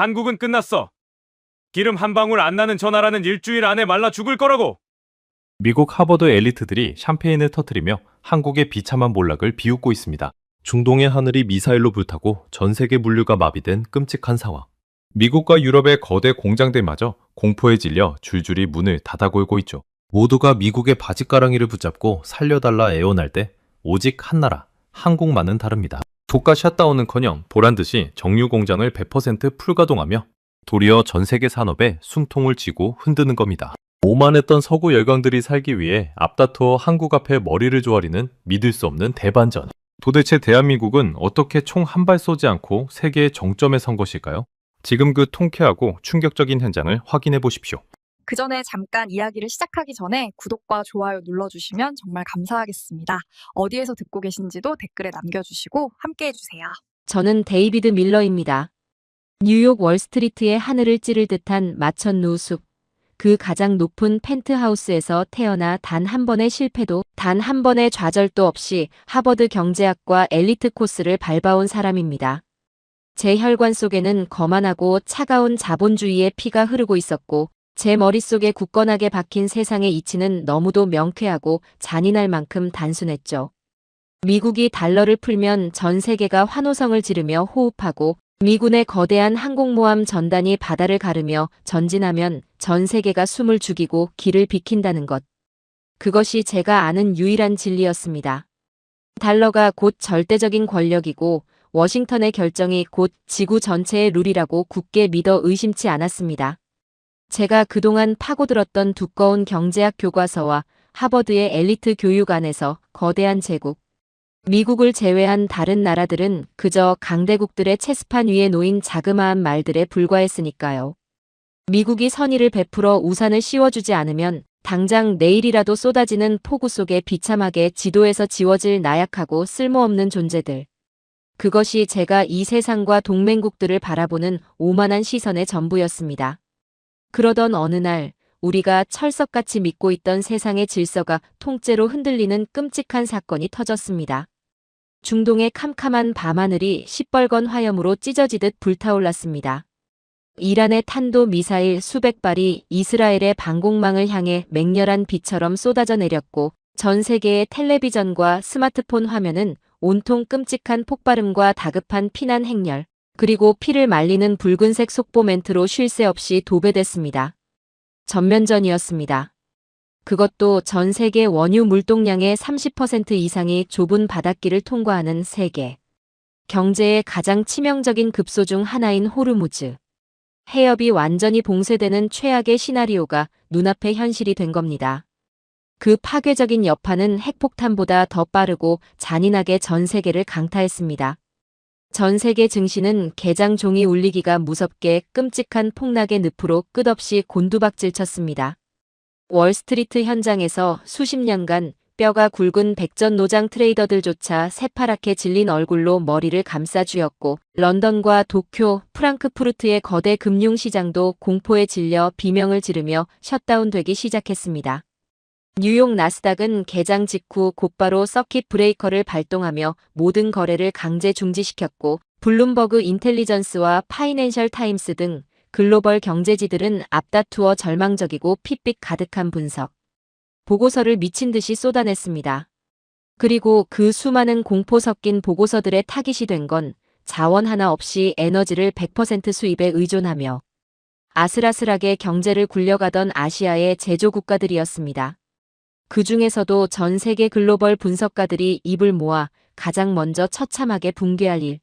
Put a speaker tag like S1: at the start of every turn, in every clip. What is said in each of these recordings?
S1: 한국은 끝났어. 기름 한 방울 안 나는 저 나라는 일주일 안에 말라 죽을 거라고.
S2: 미국 하버드 엘리트들이 샴페인을 터뜨리며 한국의 비참한 몰락을 비웃고 있습니다. 중동의 하늘이 미사일로 불타고 전 세계 물류가 마비된 끔찍한 상황. 미국과 유럽의 거대 공장들마저 공포에 질려 줄줄이 문을 닫아골고 있죠. 모두가 미국의 바짓가랑이를 붙잡고 살려달라 애원할 때 오직 한 나라, 한국만은 다릅니다. 국가 샷다운은커녕 보란듯이 정유 공장을 100% 풀가동하며 도리어 전 세계 산업에 숨통을 쥐고 흔드는 겁니다. 오만했던 서구 열강들이 살기 위해 앞다투어 한국 앞에 머리를 조아리는 믿을 수 없는 대반전. 도대체 대한민국은 어떻게 총 한 발 쏘지 않고 세계의 정점에 선 것일까요? 지금 그 통쾌하고 충격적인 현장을 확인해 보십시오.
S3: 그 전에 잠깐 이야기를 시작하기 전에 구독과 좋아요 눌러주시면 정말 감사하겠습니다. 어디에서 듣고 계신지도 댓글에 남겨주시고 함께 해주세요.
S4: 저는 데이비드 밀러입니다. 뉴욕 월스트리트의 하늘을 찌를 듯한 마천 노숙. 그 가장 높은 펜트하우스에서 태어나 단 한 번의 실패도, 단 한 번의 좌절도 없이 하버드 경제학과 엘리트 코스를 밟아온 사람입니다. 제 혈관 속에는 거만하고 차가운 자본주의의 피가 흐르고 있었고, 제 머릿속에 굳건하게 박힌 세상의 이치는 너무도 명쾌하고 잔인할 만큼 단순했죠. 미국이 달러를 풀면 전 세계가 환호성을 지르며 호흡하고, 미군의 거대한 항공모함 전단이 바다를 가르며 전진하면 전 세계가 숨을 죽이고 길을 비킨다는 것. 그것이 제가 아는 유일한 진리였습니다. 달러가 곧 절대적인 권력이고 워싱턴의 결정이 곧 지구 전체의 룰이라고 굳게 믿어 의심치 않았습니다. 제가 그동안 파고들었던 두꺼운 경제학 교과서와 하버드의 엘리트 교육 안에서 거대한 제국, 미국을 제외한 다른 나라들은 그저 강대국들의 체스판 위에 놓인 자그마한 말들에 불과했으니까요. 미국이 선의를 베풀어 우산을 씌워주지 않으면 당장 내일이라도 쏟아지는 폭우 속에 비참하게 지도에서 지워질 나약하고 쓸모없는 존재들. 그것이 제가 이 세상과 동맹국들을 바라보는 오만한 시선의 전부였습니다. 그러던 어느 날 우리가 철석같이 믿고 있던 세상의 질서가 통째로 흔들리는 끔찍한 사건이 터졌습니다. 중동의 캄캄한 밤하늘이 시뻘건 화염으로 찢어지듯 불타올랐습니다. 이란의 탄도미사일 수백 발이 이스라엘의 방공망을 향해 맹렬한 비처럼 쏟아져 내렸고 전 세계의 텔레비전과 스마트폰 화면은 온통 끔찍한 폭발음과 다급한 피난 행렬, 그리고 피를 말리는 붉은색 속보 멘트로 쉴 새 없이 도배됐습니다. 전면전이었습니다. 그것도 전 세계 원유 물동량의 30% 이상이 좁은 바닷길을 통과하는 세계. 경제의 가장 치명적인 급소 중 하나인 호르무즈. 해협이 완전히 봉쇄되는 최악의 시나리오가 눈앞의 현실이 된 겁니다. 그 파괴적인 여파는 핵폭탄보다 더 빠르고 잔인하게 전 세계를 강타했습니다. 전 세계 증시는 개장 종이 울리기가 무섭게 끔찍한 폭락의 늪으로 끝없이 곤두박질 쳤습니다. 월스트리트 현장에서 수십 년간 뼈가 굵은 백전 노장 트레이더들조차 새파랗게 질린 얼굴로 머리를 감싸쥐었고 런던과 도쿄, 프랑크푸르트의 거대 금융시장도 공포에 질려 비명을 지르며 셧다운되기 시작했습니다. 뉴욕 나스닥은 개장 직후 곧바로 서킷 브레이커를 발동하며 모든 거래를 강제 중지시켰고 블룸버그 인텔리전스와 파이낸셜 타임스 등 글로벌 경제지들은 앞다투어 절망적이고 핏빛 가득한 분석, 보고서를 미친 듯이 쏟아냈습니다. 그리고 그 수많은 공포 섞인 보고서들의 타깃이 된 건 자원 하나 없이 에너지를 100% 수입에 의존하며 아슬아슬하게 경제를 굴려가던 아시아의 제조국가들이었습니다. 그 중에서도 전 세계 글로벌 분석가들이 입을 모아 가장 먼저 처참하게 붕괴할 일.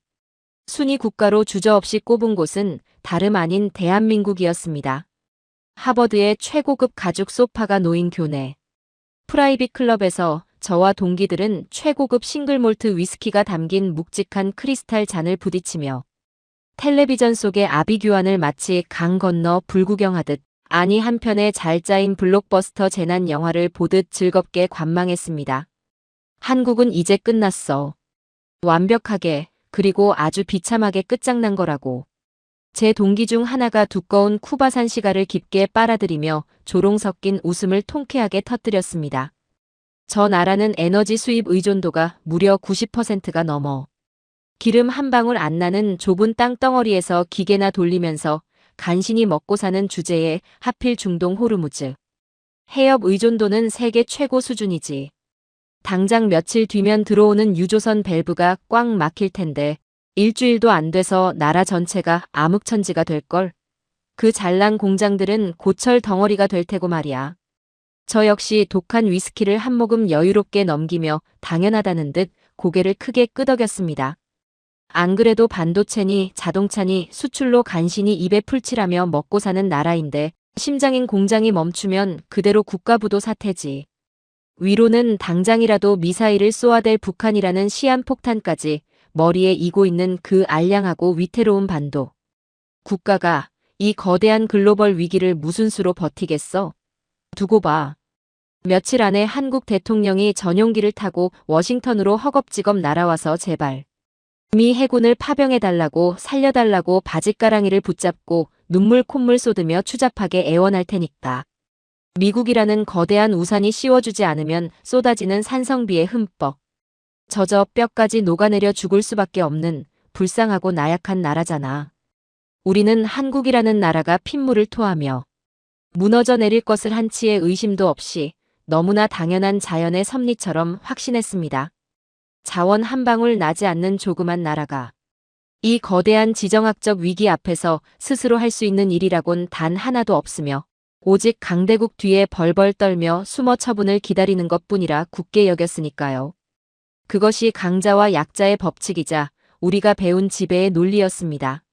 S4: 순위 국가로 주저없이 꼽은 곳은 다름 아닌 대한민국이었습니다. 하버드의 최고급 가죽 소파가 놓인 교내. 프라이빗 클럽에서 저와 동기들은 최고급 싱글몰트 위스키가 담긴 묵직한 크리스탈 잔을 부딪히며 텔레비전 속의 아비규환을 마치 강 건너 불구경하듯 아니 한편의 잘 짜인 블록버스터 재난 영화를 보듯 즐겁게 관망했습니다. 한국은 이제 끝났어. 완벽하게, 그리고 아주 비참하게 끝장난 거라고. 제 동기 중 하나가 두꺼운 쿠바산 시가를 깊게 빨아들이며 조롱 섞인 웃음을 통쾌하게 터뜨렸습니다. 저 나라는 에너지 수입 의존도가 무려 90%가 넘어. 기름 한 방울 안 나는 좁은 땅덩어리에서 기계나 돌리면서 간신히 먹고 사는 주제에 하필 중동 호르무즈. 해협 의존도는 세계 최고 수준이지. 당장 며칠 뒤면 들어오는 유조선 밸브가 꽉 막힐 텐데 일주일도 안 돼서 나라 전체가 암흑천지가 될걸. 그 잘난 공장들은 고철 덩어리가 될 테고 말이야. 저 역시 독한 위스키를 한 모금 여유롭게 넘기며 당연하다는 듯 고개를 크게 끄덕였습니다. 안 그래도 반도체니 자동차니 수출로 간신히 입에 풀칠하며 먹고 사는 나라인데 심장인 공장이 멈추면 그대로 국가부도 사태지. 위로는 당장이라도 미사일을 쏘아댈 북한이라는 시한폭탄까지 머리에 이고 있는 그 알량하고 위태로운 반도. 국가가 이 거대한 글로벌 위기를 무슨 수로 버티겠어? 두고 봐. 며칠 안에 한국 대통령이 전용기를 타고 워싱턴으로 허겁지겁 날아와서 제발 미 해군을 파병해달라고 살려달라고 바짓가랑이를 붙잡고 눈물 콧물 쏟으며 추잡하게 애원할 테니까. 미국이라는 거대한 우산이 씌워주지 않으면 쏟아지는 산성비에 흠뻑 젖어 뼈까지 녹아내려 죽을 수밖에 없는 불쌍하고 나약한 나라잖아. 우리는 한국이라는 나라가 핏물을 토하며 무너져 내릴 것을 한치의 의심도 없이 너무나 당연한 자연의 섭리처럼 확신했습니다. 자원 한 방울 나지 않는 조그만 나라가 이 거대한 지정학적 위기 앞에서 스스로 할 수 있는 일이라곤 단 하나도 없으며 오직 강대국 뒤에 벌벌 떨며 숨어 처분을 기다리는 것뿐이라 굳게 여겼으니까요. 그것이 강자와 약자의 법칙이자 우리가 배운 지배의 논리였습니다.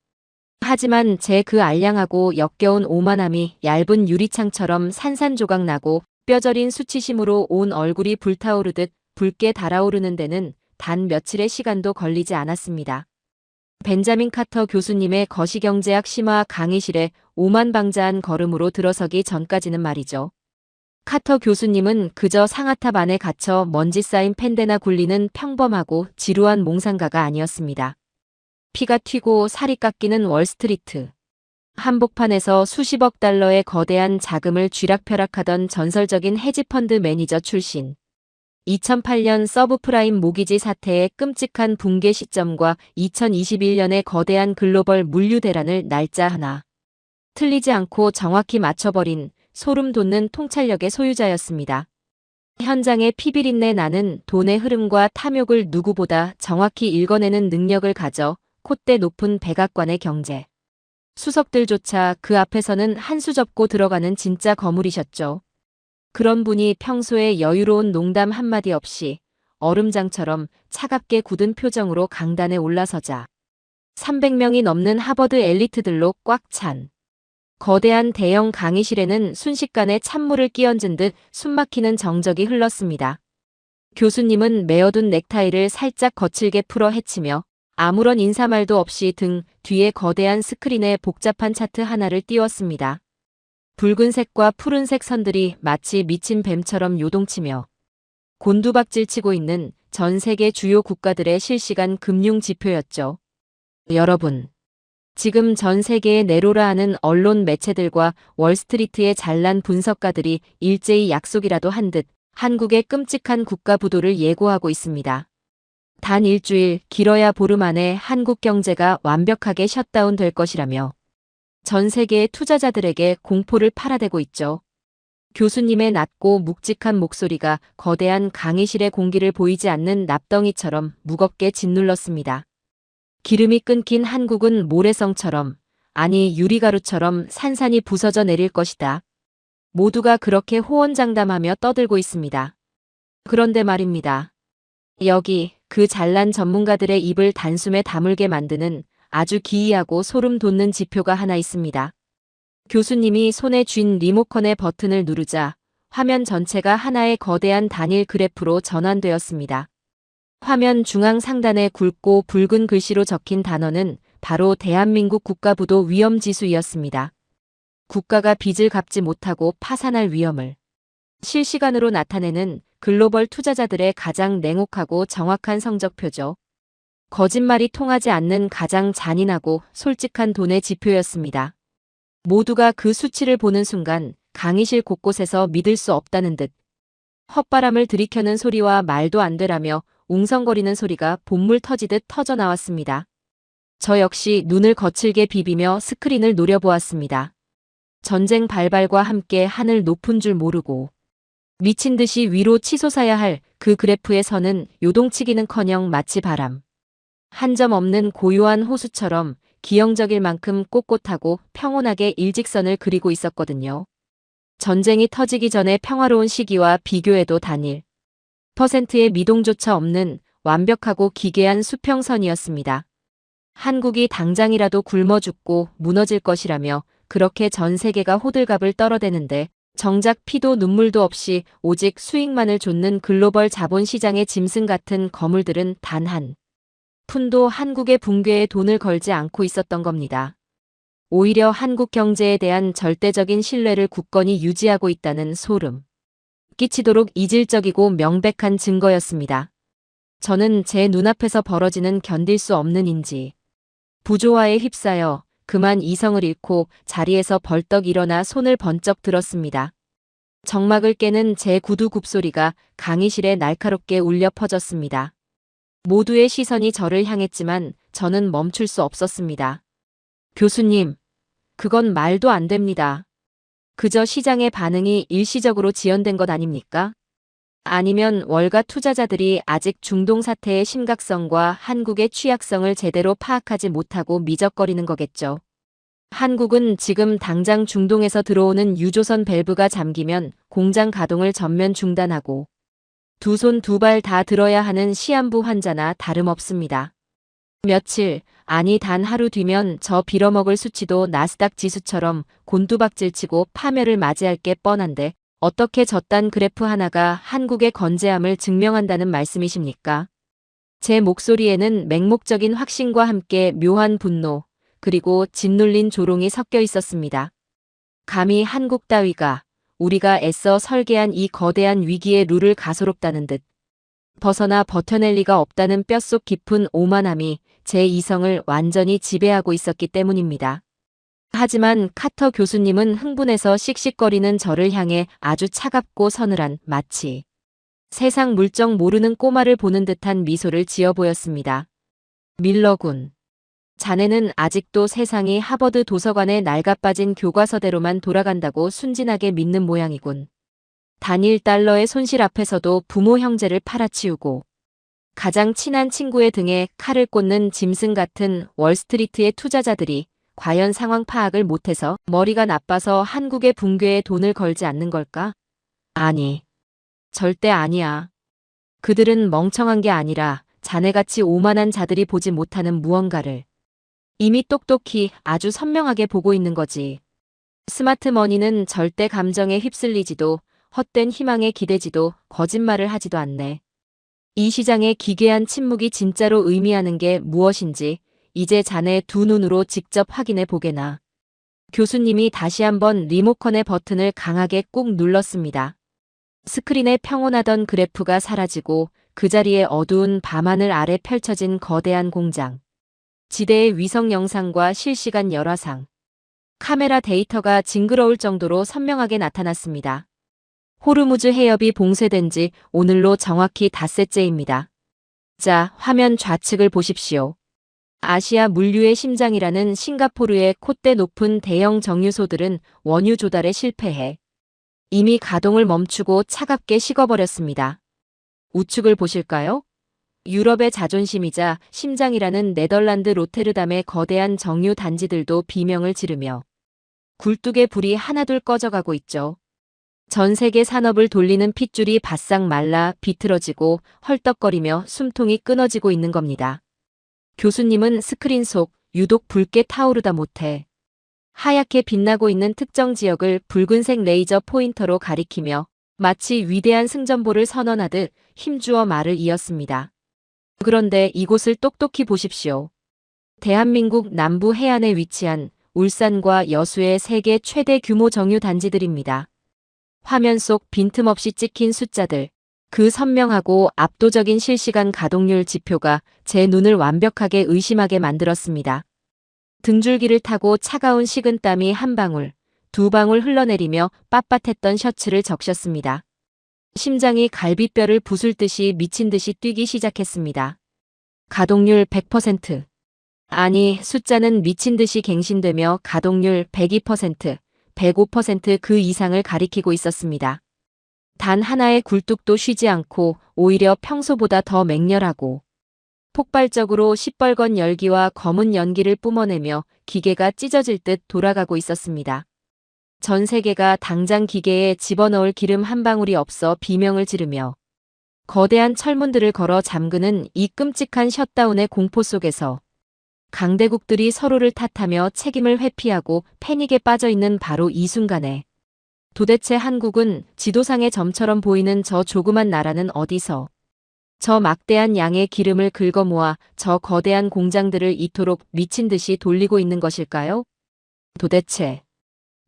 S4: 하지만 제 그 알량하고 역겨운 오만함이 얇은 유리창처럼 산산조각 나고 뼈저린 수치심으로 온 얼굴이 불타오르듯 붉게 달아오르는 데는 단 며칠의 시간도 걸리지 않았습니다. 벤자민 카터 교수님의 거시경제학 심화 강의실에 오만방자한 걸음으로 들어서기 전까지는 말이죠. 카터 교수님은 그저 상아탑 안에 갇혀 먼지 쌓인 펜대나 굴리는 평범하고 지루한 몽상가가 아니었습니다. 피가 튀고 살이 깎이는 월스트리트. 한복판에서 수십억 달러의 거대한 자금을 쥐락펴락하던 전설적인 헤지펀드 매니저 출신. 2008년 서브프라임 모기지 사태의 끔찍한 붕괴 시점과 2021년의 거대한 글로벌 물류 대란을 날짜 하나 틀리지 않고 정확히 맞춰버린 소름 돋는 통찰력의 소유자였습니다. 현장의 피비린내 나는 돈의 흐름과 탐욕을 누구보다 정확히 읽어내는 능력을 가져 콧대 높은 백악관의 경제 수석들조차 그 앞에서는 한 수 접고 들어가는 진짜 거물이셨죠. 그런 분이 평소에 여유로운 농담 한마디 없이 얼음장처럼 차갑게 굳은 표정으로 강단에 올라서자 300명이 넘는 하버드 엘리트들로 꽉 찬 거대한 대형 강의실에는 순식간에 찬물을 끼얹은 듯 숨막히는 정적이 흘렀습니다. 교수님은 메어둔 넥타이를 살짝 거칠게 풀어 헤치며 아무런 인사말도 없이 등 뒤에 거대한 스크린에 복잡한 차트 하나를 띄웠습니다. 붉은색과 푸른색 선들이 마치 미친 뱀처럼 요동치며 곤두박질치고 있는 전 세계 주요 국가들의 실시간 금융 지표였죠. 여러분, 지금 전 세계에 내로라 하는 언론 매체들과 월스트리트의 잘난 분석가들이 일제히 약속이라도 한 듯 한국의 끔찍한 국가 부도를 예고하고 있습니다. 단 일주일, 길어야 보름 안에 한국 경제가 완벽하게 셧다운 될 것이라며 전 세계의 투자자들에게 공포를 팔아대고 있죠. 교수님의 낮고 묵직한 목소리가 거대한 강의실의 공기를 보이지 않는 납덩이처럼 무겁게 짓눌렀습니다. 기름이 끊긴 한국은 모래성처럼, 아니 유리가루처럼 산산이 부서져 내릴 것이다. 모두가 그렇게 호언장담하며 떠들고 있습니다. 그런데 말입니다. 여기 그 잘난 전문가들의 입을 단숨에 다물게 만드는 아주 기이하고 소름 돋는 지표가 하나 있습니다. 교수님이 손에 쥔 리모컨의 버튼을 누르자 화면 전체가 하나의 거대한 단일 그래프로 전환되었습니다. 화면 중앙 상단에 굵고 붉은 글씨로 적힌 단어는 바로 대한민국 국가부도 위험지수였습니다. 국가가 빚을 갚지 못하고 파산할 위험을 실시간으로 나타내는 글로벌 투자자들의 가장 냉혹하고 정확한 성적표죠. 거짓말이 통하지 않는 가장 잔인하고 솔직한 돈의 지표였습니다. 모두가 그 수치를 보는 순간 강의실 곳곳에서 믿을 수 없다는 듯 헛바람을 들이켜는 소리와 말도 안 되라며 웅성거리는 소리가 본물 터지듯 터져 나왔습니다. 저 역시 눈을 거칠게 비비며 스크린을 노려보았습니다. 전쟁 발발과 함께 하늘 높은 줄 모르고 미친 듯이 위로 치솟아야 할 그 그래프의 선은 요동치기는커녕 마치 바람 한 점 없는 고요한 호수처럼 기형적일 만큼 꼿꼿하고 평온하게 일직선을 그리고 있었거든요. 전쟁이 터지기 전에 평화로운 시기와 비교해도 단일 %의 미동조차 없는 완벽하고 기괴한 수평선이었습니다. 한국이 당장이라도 굶어 죽고 무너질 것이라며 그렇게 전 세계가 호들갑을 떨어대는데 정작 피도 눈물도 없이 오직 수익만을 좇는 글로벌 자본시장의 짐승 같은 거물들은 단 한 푼도 한국의 붕괴에 돈을 걸지 않고 있었던 겁니다. 오히려 한국 경제에 대한 절대적인 신뢰를 굳건히 유지하고 있다는 소름 끼치도록 이질적이고 명백한 증거였습니다. 저는 제 눈앞에서 벌어지는 견딜 수 없는 인지 부조화에 휩싸여 그만 이성을 잃고 자리에서 벌떡 일어나 손을 번쩍 들었습니다. 정막을 깨는 제 구두 굽소리가 강의실에 날카롭게 울려 퍼졌습니다. 모두의 시선이 저를 향했지만 저는 멈출 수 없었습니다. 교수님, 그건 말도 안 됩니다. 그저 시장의 반응이 일시적으로 지연된 것 아닙니까? 아니면 월가 투자자들이 아직 중동 사태의 심각성과 한국의 취약성을 제대로 파악하지 못하고 미적거리는 거겠죠. 한국은 지금 당장 중동에서 들어오는 유조선 밸브가 잠기면 공장 가동을 전면 중단하고 두 손 두 발 다 들어야 하는 시한부 환자나 다름없습니다. 며칠, 아니 단 하루 뒤면 저 빌어먹을 수치도 나스닥 지수처럼 곤두박질치고 파멸을 맞이할 게 뻔한데 어떻게 저딴 그래프 하나가 한국의 건재함을 증명한다는 말씀이십니까? 제 목소리에는 맹목적인 확신과 함께 묘한 분노, 그리고 짓눌린 조롱이 섞여 있었습니다. 감히 한국 따위가 우리가 애써 설계한 이 거대한 위기의 룰을 가소롭다는 듯 벗어나 버텨낼 리가 없다는 뼛속 깊은 오만함이 제 이성을 완전히 지배하고 있었기 때문입니다. 하지만 카터 교수님은 흥분해서 씩씩거리는 저를 향해 아주 차갑고 서늘한 마치 세상 물정 모르는 꼬마를 보는 듯한 미소를 지어 보였습니다. 밀러군. 자네는 아직도 세상이 하버드 도서관에 낡아빠진 교과서대로만 돌아간다고 순진하게 믿는 모양이군. 단일 달러의 손실 앞에서도 부모 형제를 팔아치우고 가장 친한 친구의 등에 칼을 꽂는 짐승 같은 월스트리트의 투자자들이 과연 상황 파악을 못해서 머리가 나빠서 한국의 붕괴에 돈을 걸지 않는 걸까? 아니, 절대 아니야. 그들은 멍청한 게 아니라 자네같이 오만한 자들이 보지 못하는 무언가를 이미 똑똑히 아주 선명하게 보고 있는 거지. 스마트 머니는 절대 감정에 휩쓸리지도 헛된 희망에 기대지도 거짓말을 하지도 않네. 이 시장의 기괴한 침묵이 진짜로 의미하는 게 무엇인지 이제 자네 두 눈으로 직접 확인해 보게나. 교수님이 다시 한번 리모컨의 버튼을 강하게 꾹 눌렀습니다. 스크린에 평온하던 그래프가 사라지고 그 자리에 어두운 밤하늘 아래 펼쳐진 거대한 공장. 지대의 위성 영상과 실시간 열화상. 카메라 데이터가 징그러울 정도로 선명하게 나타났습니다. 호르무즈 해협이 봉쇄된 지 오늘로 정확히 닷새째입니다. 자, 화면 좌측을 보십시오. 아시아 물류의 심장이라는 싱가포르의 콧대 높은 대형 정유소들은 원유 조달에 실패해 이미 가동을 멈추고 차갑게 식어버렸습니다. 우측을 보실까요? 유럽의 자존심이자 심장이라는 네덜란드 로테르담의 거대한 정유 단지들도 비명을 지르며 굴뚝의 불이 하나둘 꺼져가고 있죠. 전 세계 산업을 돌리는 핏줄이 바싹 말라 비틀어지고 헐떡거리며 숨통이 끊어지고 있는 겁니다. 교수님은 스크린 속 유독 붉게 타오르다 못해 하얗게 빛나고 있는 특정 지역을 붉은색 레이저 포인터로 가리키며 마치 위대한 승전보를 선언하듯 힘주어 말을 이었습니다. 그런데 이곳을 똑똑히 보십시오. 대한민국 남부 해안에 위치한 울산과 여수의 세계 최대 규모 정유 단지들입니다. 화면 속 빈틈없이 찍힌 숫자들, 그 선명하고 압도적인 실시간 가동률 지표가 제 눈을 완벽하게 의심하게 만들었습니다. 등줄기를 타고 차가운 식은땀이 한 방울, 두 방울 흘러내리며 빳빳했던 셔츠를 적셨습니다. 심장이 갈비뼈를 부술 듯이 미친 듯이 뛰기 시작했습니다. 가동률 100%. 아니, 숫자는 미친 듯이 갱신되며 가동률 102%, 105% 그 이상을 가리키고 있었습니다. 단 하나의 굴뚝도 쉬지 않고 오히려 평소보다 더 맹렬하고 폭발적으로 시뻘건 열기와 검은 연기를 뿜어내며 기계가 찢어질 듯 돌아가고 있었습니다. 전 세계가 당장 기계에 집어넣을 기름 한 방울이 없어 비명을 지르며 거대한 철문들을 걸어 잠그는 이 끔찍한 셧다운의 공포 속에서 강대국들이 서로를 탓하며 책임을 회피하고 패닉에 빠져 있는 바로 이 순간에 도대체 한국은 지도상의 점처럼 보이는 저 조그만 나라는 어디서 저 막대한 양의 기름을 긁어모아 저 거대한 공장들을 이토록 미친 듯이 돌리고 있는 것일까요?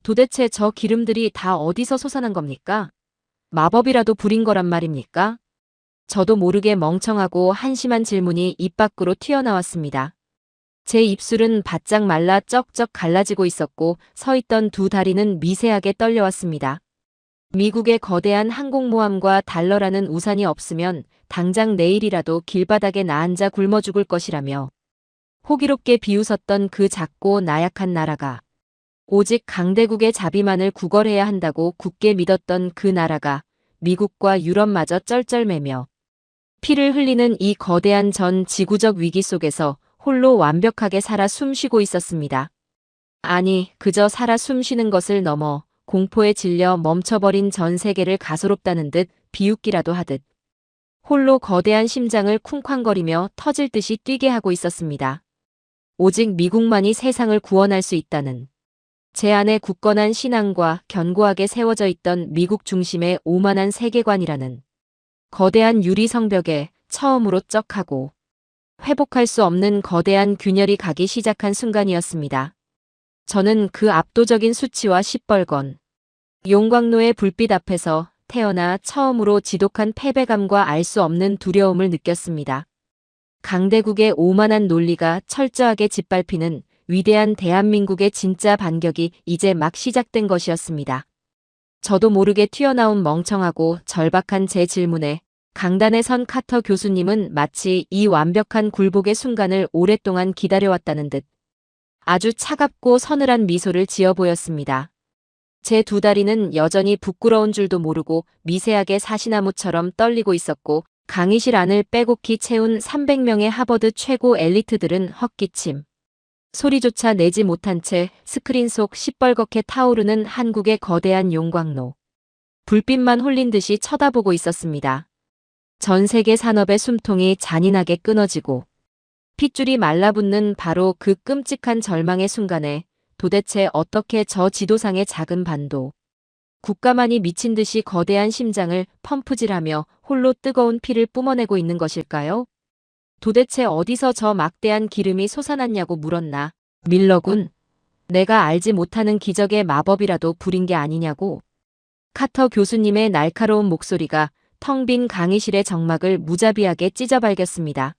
S4: 도대체 저 기름들이 다 어디서 솟아난 겁니까? 마법이라도 부린 거란 말입니까? 저도 모르게 멍청하고 한심한 질문이 입 밖으로 튀어나왔습니다. 제 입술은 바짝 말라 쩍쩍 갈라지고 있었고 서 있던 두 다리는 미세하게 떨려왔습니다. 미국의 거대한 항공모함과 달러라는 우산이 없으면 당장 내일이라도 길바닥에 나앉아 굶어 죽을 것이라며 호기롭게 비웃었던 그 작고 나약한 나라가 오직 강대국의 자비만을 구걸해야 한다고 굳게 믿었던 그 나라가 미국과 유럽마저 쩔쩔매며 피를 흘리는 이 거대한 전 지구적 위기 속에서 홀로 완벽하게 살아 숨쉬고 있었습니다. 아니, 그저 살아 숨쉬는 것을 넘어 공포에 질려 멈춰버린 전 세계를 가소롭다는 듯 비웃기라도 하듯 홀로 거대한 심장을 쿵쾅거리며 터질 듯이 뛰게 하고 있었습니다. 오직 미국만이 세상을 구원할 수 있다는 제 안에 굳건한 신앙과 견고하게 세워져 있던 미국 중심의 오만한 세계관이라는 거대한 유리 성벽에 처음으로 쩍하고 회복할 수 없는 거대한 균열이 가기 시작한 순간이었습니다. 저는 그 압도적인 수치와 시뻘건 용광로의 불빛 앞에서 태어나 처음으로 지독한 패배감과 알 수 없는 두려움을 느꼈습니다. 강대국의 오만한 논리가 철저하게 짓밟히는 위대한 대한민국의 진짜 반격이 이제 막 시작된 것이었습니다. 저도 모르게 튀어나온 멍청하고 절박한 제 질문에 강단에 선 카터 교수님은 마치 이 완벽한 굴복의 순간을 오랫동안 기다려왔다는 듯 아주 차갑고 서늘한 미소를 지어 보였습니다. 제 두 다리는 여전히 부끄러운 줄도 모르고 미세하게 사시나무처럼 떨리고 있었고 강의실 안을 빼곡히 채운 300명의 하버드 최고 엘리트들은 헛기침 소리조차 내지 못한 채 스크린 속 시뻘겋게 타오르는 한국의 거대한 용광로 불빛만 홀린 듯이 쳐다보고 있었습니다. 전 세계 산업의 숨통이 잔인하게 끊어지고 핏줄이 말라붙는 바로 그 끔찍한 절망의 순간에 도대체 어떻게 저 지도상의 작은 반도 국가만이 미친 듯이 거대한 심장을 펌프질하며 홀로 뜨거운 피를 뿜어내고 있는 것일까요? 도대체 어디서 저 막대한 기름이 솟아났냐고 물었나? 밀러군, 내가 알지 못하는 기적의 마법이라도 부린 게 아니냐고? 카터 교수님의 날카로운 목소리가 텅 빈 강의실의 정막을 무자비하게 찢어발겼습니다.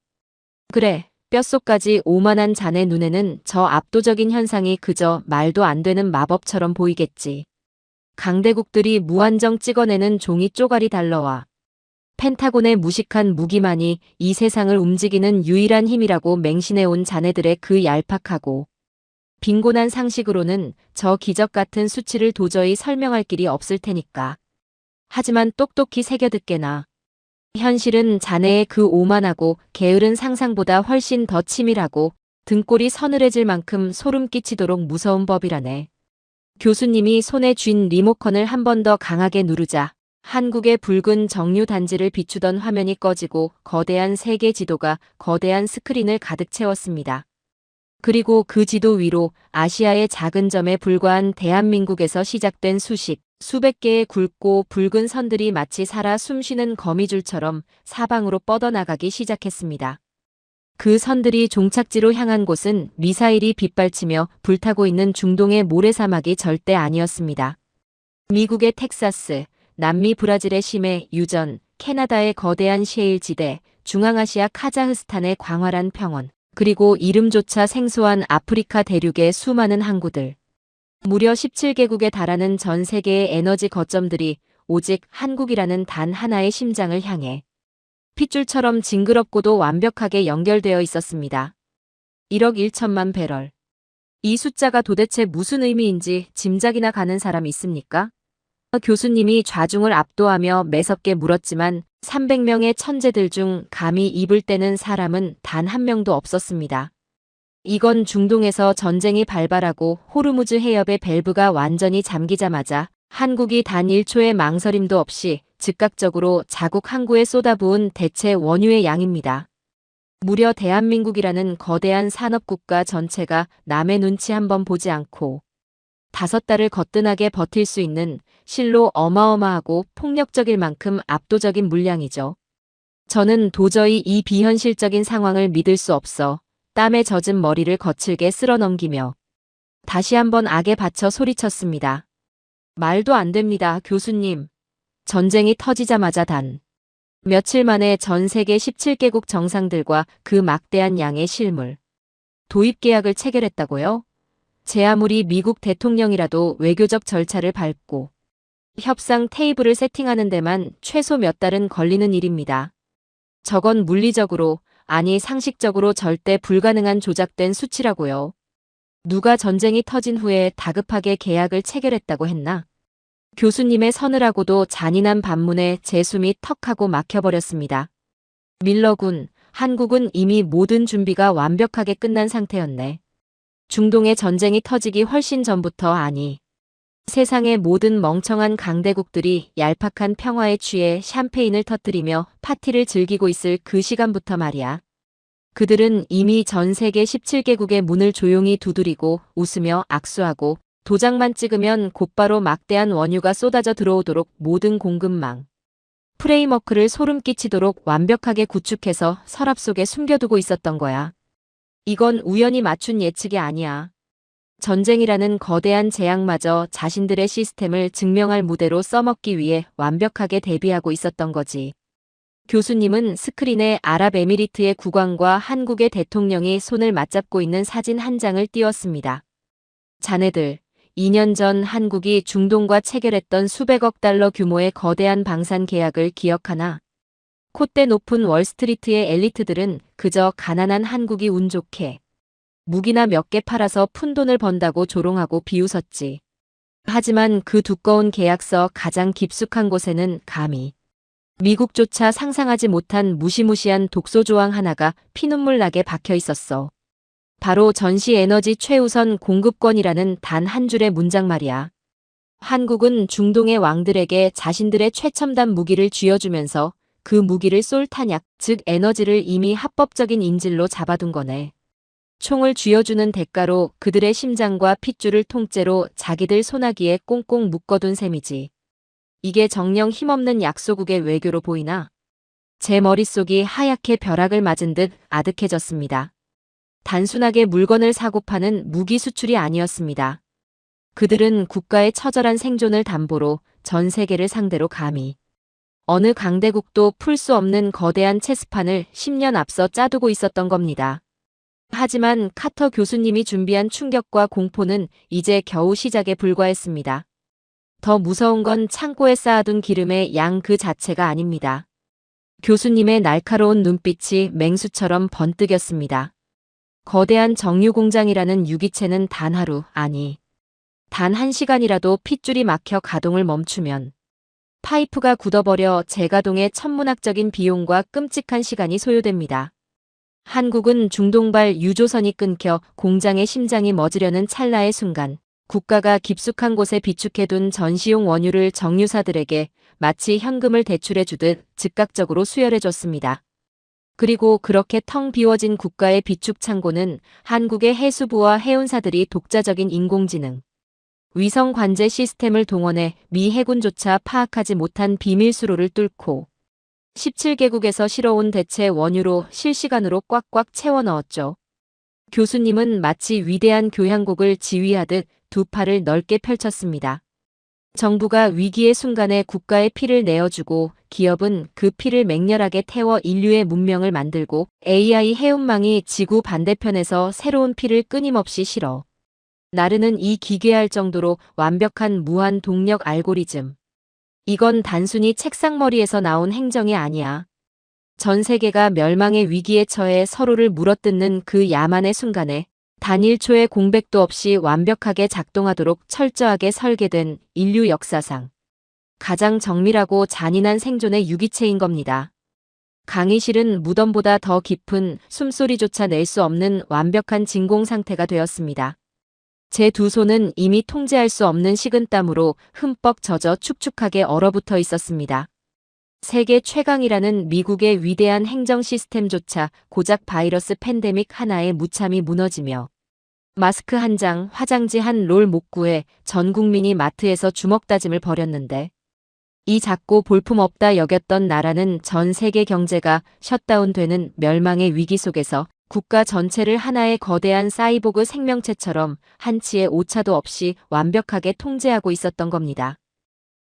S4: 그래, 뼛속까지 오만한 자네 눈에는 저 압도적인 현상이 그저 말도 안 되는 마법처럼 보이겠지. 강대국들이 무한정 찍어내는 종이 쪼가리 달러와 펜타곤의 무식한 무기만이 이 세상을 움직이는 유일한 힘이라고 맹신해온 자네들의 그 얄팍하고 빈곤한 상식으로는 저 기적 같은 수치를 도저히 설명할 길이 없을 테니까. 하지만 똑똑히 새겨듣게나. 현실은 자네의 그 오만하고 게으른 상상보다 훨씬 더 치밀하고 등골이 서늘해질 만큼 소름 끼치도록 무서운 법이라네. 교수님이 손에 쥔 리모컨을 한 번 더 강하게 누르자 한국의 붉은 정류 단지를 비추던 화면이 꺼지고 거대한 세계 지도가 거대한 스크린을 가득 채웠습니다. 그리고 그 지도 위로 아시아의 작은 점에 불과한 대한민국에서 시작된 수백 개의 굵고 붉은 선들이 마치 살아 숨쉬는 거미줄처럼 사방으로 뻗어나가기 시작했습니다. 그 선들이 종착지로 향한 곳은 미사일이 빗발치며 불타고 있는 중동의 모래사막이 절대 아니었습니다. 미국의 텍사스, 남미 브라질의 심해, 유전, 캐나다의 거대한 셰일 지대, 중앙아시아 카자흐스탄의 광활한 평원, 그리고 이름조차 생소한 아프리카 대륙의 수많은 항구들. 무려 17개국에 달하는 전 세계의 에너지 거점들이 오직 한국이라는 단 하나의 심장을 향해 핏줄처럼 징그럽고도 완벽하게 연결되어 있었습니다. 1억 1천만 배럴. 이 숫자가 도대체 무슨 의미인지 짐작이나 가는 사람 있습니까? 교수님이 좌중을 압도하며 매섭게 물었지만 300명의 천재들 중 감히 입을 떼는 사람은 단 한 명도 없었습니다. 이건 중동에서 전쟁이 발발하고 호르무즈 해협의 밸브가 완전히 잠기자마자 한국이 단 1초의 망설임도 없이 즉각적으로 자국 항구에 쏟아부은 대체 원유의 양입니다. 무려 대한민국이라는 거대한 산업국가 전체가 남의 눈치 한번 보지 않고 5달을 거뜬하게 버틸 수 있는 실로 어마어마하고 폭력적일 만큼 압도적인 물량이죠. 저는 도저히 이 비현실적인 상황을 믿을 수 없어 땀에 젖은 머리를 거칠게 쓸어넘기며 다시 한번 악에 받쳐 소리쳤습니다. 말도 안 됩니다, 교수님. 전쟁이 터지자마자 단 며칠 만에 전 세계 17개국 정상들과 그 막대한 양의 실물 도입 계약을 체결했다고요? 제 아무리 미국 대통령이라도 외교적 절차를 밟고 협상 테이블을 세팅하는 데만 최소 몇 달은 걸리는 일입니다. 저건 물리적으로, 아니 상식적으로 절대 불가능한 조작된 수치라고요. 누가 전쟁이 터진 후에 다급하게 계약을 체결했다고 했나? 교수님의 서늘하고도 잔인한 반문에 제 숨이 턱하고 막혀버렸습니다. 밀러군, 한국은 이미 모든 준비가 완벽하게 끝난 상태였네. 중동의 전쟁이 터지기 훨씬 전부터, 아니, 세상의 모든 멍청한 강대국들이 얄팍한 평화에 취해 샴페인을 터뜨리며 파티를 즐기고 있을 그 시간부터 말이야. 그들은 이미 전 세계 17개국의 문을 조용히 두드리고 웃으며 악수하고 도장만 찍으면 곧바로 막대한 원유가 쏟아져 들어오도록 모든 공급망, 프레임워크를 소름 끼치도록 완벽하게 구축해서 서랍 속에 숨겨두고 있었던 거야. 이건 우연히 맞춘 예측이 아니야. 전쟁이라는 거대한 재앙마저 자신들의 시스템을 증명할 무대로 써먹기 위해 완벽하게 대비하고 있었던 거지. 교수님은 스크린에 아랍에미리트의 국왕과 한국의 대통령이 손을 맞잡고 있는 사진 한 장을 띄웠습니다. 자네들, 2년 전 한국이 중동과 체결했던 수백억 달러 규모의 거대한 방산 계약을 기억하나? 콧대 높은 월스트리트의 엘리트들은 그저 가난한 한국이 운 좋게 무기나 몇 개 팔아서 푼돈을 번다고 조롱하고 비웃었지. 하지만 그 두꺼운 계약서 가장 깊숙한 곳에는 감히 미국조차 상상하지 못한 무시무시한 독소 조항 하나가 피눈물 나게 박혀 있었어. 바로 전시 에너지 최우선 공급권이라는 단 한 줄의 문장 말이야. 한국은 중동의 왕들에게 자신들의 최첨단 무기를 쥐어주면서 그 무기를 쏠 탄약, 즉 에너지를 이미 합법적인 인질로 잡아둔 거네. 총을 쥐어주는 대가로 그들의 심장과 핏줄을 통째로 자기들 소나기에 꽁꽁 묶어둔 셈이지. 이게 정녕 힘없는 약소국의 외교로 보이나? 제 머릿속이 하얗게 벼락을 맞은 듯 아득해졌습니다. 단순하게 물건을 사고 파는 무기 수출이 아니었습니다. 그들은 국가의 처절한 생존을 담보로 전 세계를 상대로 감히 어느 강대국도 풀 수 없는 거대한 체스판을 10년 앞서 짜두고 있었던 겁니다. 하지만 카터 교수님이 준비한 충격과 공포는 이제 겨우 시작에 불과했습니다. 더 무서운 건 창고에 쌓아둔 기름의 양 그 자체가 아닙니다. 교수님의 날카로운 눈빛이 맹수처럼 번뜩였습니다. 거대한 정유공장이라는 유기체는 단 하루, 아니, 단 1시간이라도 핏줄이 막혀 가동을 멈추면 파이프가 굳어버려 재가동에 천문학적인 비용과 끔찍한 시간이 소요됩니다. 한국은 중동발 유조선이 끊겨 공장의 심장이 멎으려는 찰나의 순간 국가가 깊숙한 곳에 비축해둔 전시용 원유를 정유사들에게 마치 현금을 대출해주듯 즉각적으로 수혈해줬습니다. 그리고 그렇게 텅 비워진 국가의 비축 창고는 한국의 해수부와 해운사들이 독자적인 인공지능, 위성 관제 시스템을 동원해 미 해군조차 파악하지 못한 비밀 수로를 뚫고 17개국에서 실어온 대체 원유로 실시간으로 꽉꽉 채워 넣었죠. 교수님은 마치 위대한 교향곡을 지휘하듯 두 팔을 넓게 펼쳤습니다. 정부가 위기의 순간에 국가의 피를 내어주고 기업은 그 피를 맹렬하게 태워 인류의 문명을 만들고 AI 해운망이 지구 반대편에서 새로운 피를 끊임없이 실어 나르는 이 기괴할 정도로 완벽한 무한 동력 알고리즘. 이건 단순히 책상머리에서 나온 행정이 아니야. 전 세계가 멸망의 위기에 처해 서로를 물어뜯는 그 야만의 순간에 단 1초의 공백도 없이 완벽하게 작동하도록 철저하게 설계된 인류 역사상 가장 정밀하고 잔인한 생존의 유기체인 겁니다. 강의실은 무덤보다 더 깊은 숨소리조차 낼 수 없는 완벽한 진공 상태가 되었습니다. 제 두 손은 이미 통제할 수 없는 식은땀으로 흠뻑 젖어 축축하게 얼어붙어 있었습니다. 세계 최강이라는 미국의 위대한 행정 시스템조차 고작 바이러스 팬데믹 하나에 무참히 무너지며 마스크 한 장, 화장지 한 롤 못 구해 전 국민이 마트에서 주먹 다짐을 벌였는데 이 작고 볼품없다 여겼던 나라는 전 세계 경제가 셧다운되는 멸망의 위기 속에서 국가 전체를 하나의 거대한 사이보그 생명체처럼 한치의 오차도 없이 완벽하게 통제하고 있었던 겁니다.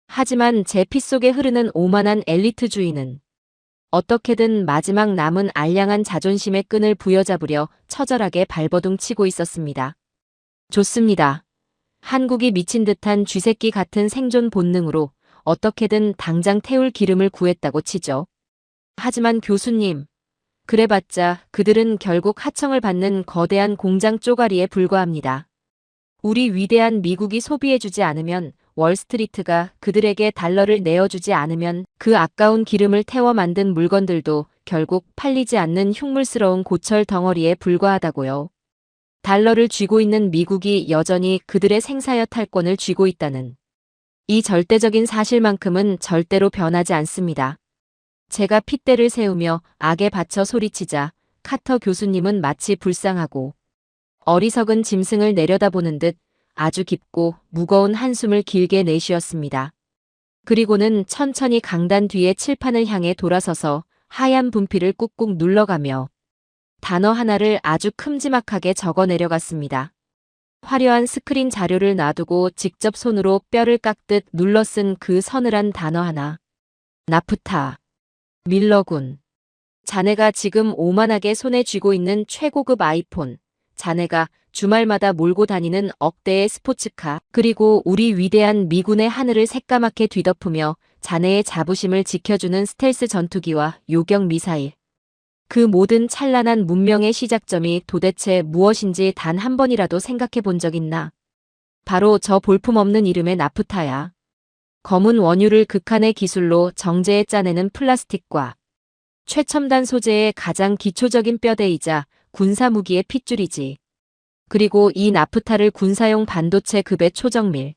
S4: 하지만 제 피 속에 흐르는 오만한 엘리트주의는 어떻게든 마지막 남은 알량한 자존심의 끈을 부여잡으려 처절하게 발버둥 치고 있었습니다. 좋습니다. 한국이 미친 듯한 쥐새끼 같은 생존 본능으로 어떻게든 당장 태울 기름을 구했다고 치죠. 하지만 교수님, 그래봤자 그들은 결국 하청을 받는 거대한 공장 쪼가리에 불과합니다. 우리 위대한 미국이 소비해주지 않으면, 월스트리트가 그들에게 달러를 내어주지 않으면 그 아까운 기름을 태워 만든 물건들도 결국 팔리지 않는 흉물스러운 고철 덩어리에 불과하다고요. 달러를 쥐고 있는 미국이 여전히 그들의 생사여 탈권을 쥐고 있다는 이 절대적인 사실만큼은 절대로 변하지 않습니다. 제가 핏대를 세우며 악에 받쳐 소리치자 카터 교수님은 마치 불쌍하고 어리석은 짐승을 내려다보는 듯 아주 깊고 무거운 한숨을 길게 내쉬었습니다. 그리고는 천천히 강단 뒤에 칠판을 향해 돌아서서 하얀 분필을 꾹꾹 눌러가며 단어 하나를 아주 큼지막하게 적어 내려갔습니다. 화려한 스크린 자료를 놔두고 직접 손으로 뼈를 깎듯 눌러 쓴 그 서늘한 단어 하나. 나프타. 밀러군. 자네가 지금 오만하게 손에 쥐고 있는 최고급 아이폰. 자네가 주말마다 몰고 다니는 억대의 스포츠카. 그리고 우리 위대한 미군의 하늘을 새까맣게 뒤덮으며 자네의 자부심을 지켜주는 스텔스 전투기와 요격 미사일. 그 모든 찬란한 문명의 시작점이 도대체 무엇인지 단 한 번이라도 생각해 본 적 있나? 바로 저 볼품없는 이름의 나프타야. 검은 원유를 극한의 기술로 정제해 짜내는 플라스틱과 최첨단 소재의 가장 기초적인 뼈대이자 군사무기의 핏줄이지. 그리고 이 나프타를 군사용 반도체 급의 초정밀,